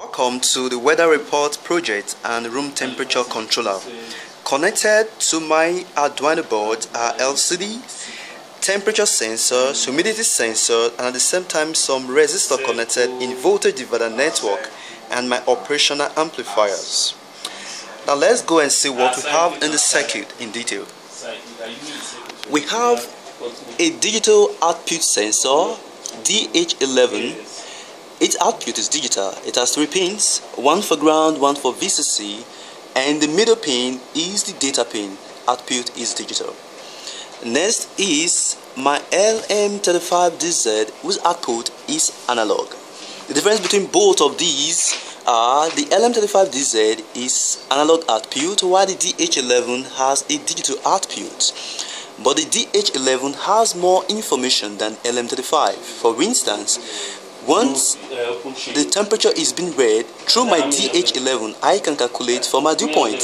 Welcome to the weather report project and room temperature controller. Connected to my Arduino board are LCD, temperature sensor, humidity sensor, and at the same time some resistor connected in voltage divider network and my operational amplifiers. Now let's go and see what we have in the circuit in detail. We have a digital output sensor DH11. Its output is digital. It has 3 pins, one for ground, one for VCC, and the middle pin is the data pin. Output is digital. Next is my LM35DZ, whose output is analog. The difference between both of these are the LM35DZ is analog output, while the DH11 has a digital output. But the DH11 has more information than LM35. For instance, once the temperature is being read through my DH11, I can calculate for my dew point,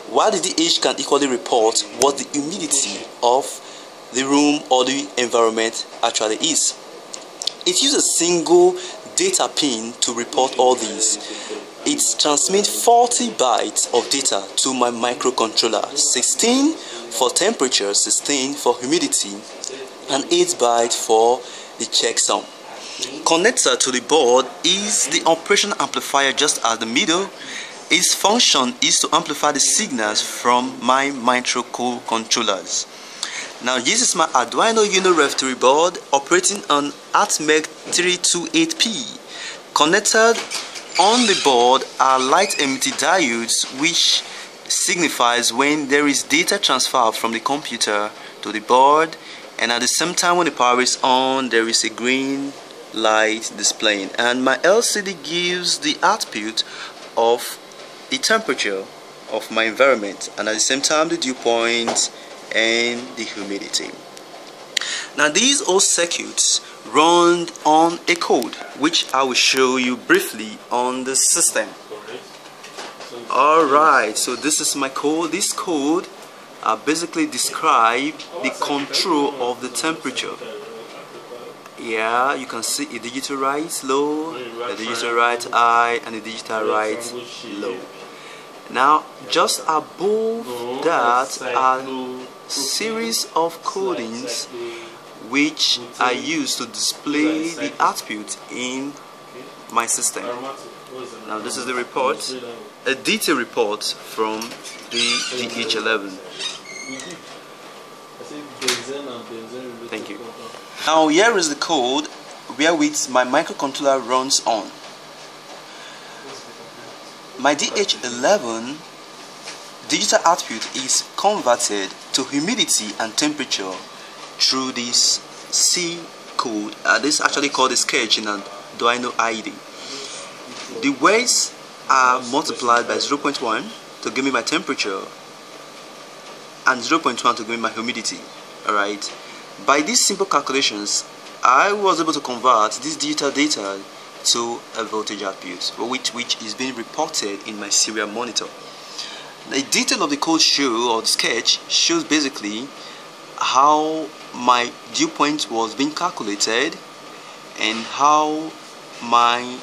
while the DH can equally report what the humidity of the room or the environment actually is. It uses a single data pin to report all these. It transmits 40 bytes of data to my microcontroller, 16 for temperature, 16 for humidity, and 8 bytes for the checksum. Connected to the board is the operational amplifier just at the middle. Its function is to amplify the signals from my microcontrollers. Now this is my Arduino Uno Rev3 board operating on ATmega 328P. Connected on the board are light emitting diodes, which signifies when there is data transfer from the computer to the board, and at the same time when the power is on there is a green light displaying, and my LCD gives the output of the temperature of my environment and at the same time the dew point and the humidity. Now these all circuits run on a code which I will show you briefly on the system. Alright, so this is my code. This code basically describe the control of the temperature. Yeah, you can see a digital right low, a digital right high, and a digital right low. Now just above that are series of codings which I use to display the output in my system. Now this is the report, a detailed report from the DH11. Thank you. Now here is the code wherewith my microcontroller runs on. My DH11 digital output is converted to humidity and temperature through this C code. This is actually called a sketch in Arduino IDE. The weights are multiplied by 0.1 to give me my temperature and 0.1 to give me my humidity. Alright. By these simple calculations, I was able to convert this digital data to a voltage output, which is being reported in my serial monitor. The detail of the code or the sketch shows basically how my dew point was being calculated and how my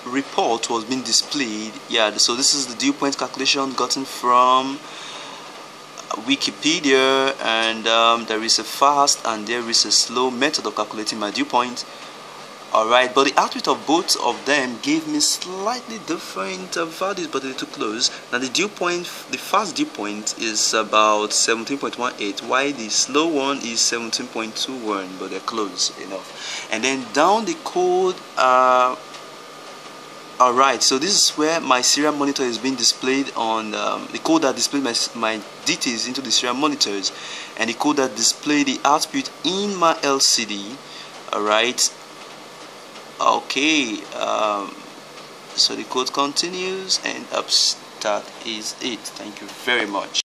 report was being displayed. Yeah, so this is the dew point calculation gotten from Wikipedia, and there is a fast and there is a slow method of calculating my dew point. Alright, but the output of both of them gave me slightly different values, but a little close. Now the dew point, the fast dew point is about 17.18, while the slow one is 17.21, but they're close enough. And then down the code, alright, so this is where my serial monitor is being displayed on the code that displays my details into the serial monitors, and the code that displays the output in my LCD. Alright, okay, so the code continues, and that is it. Thank you very much.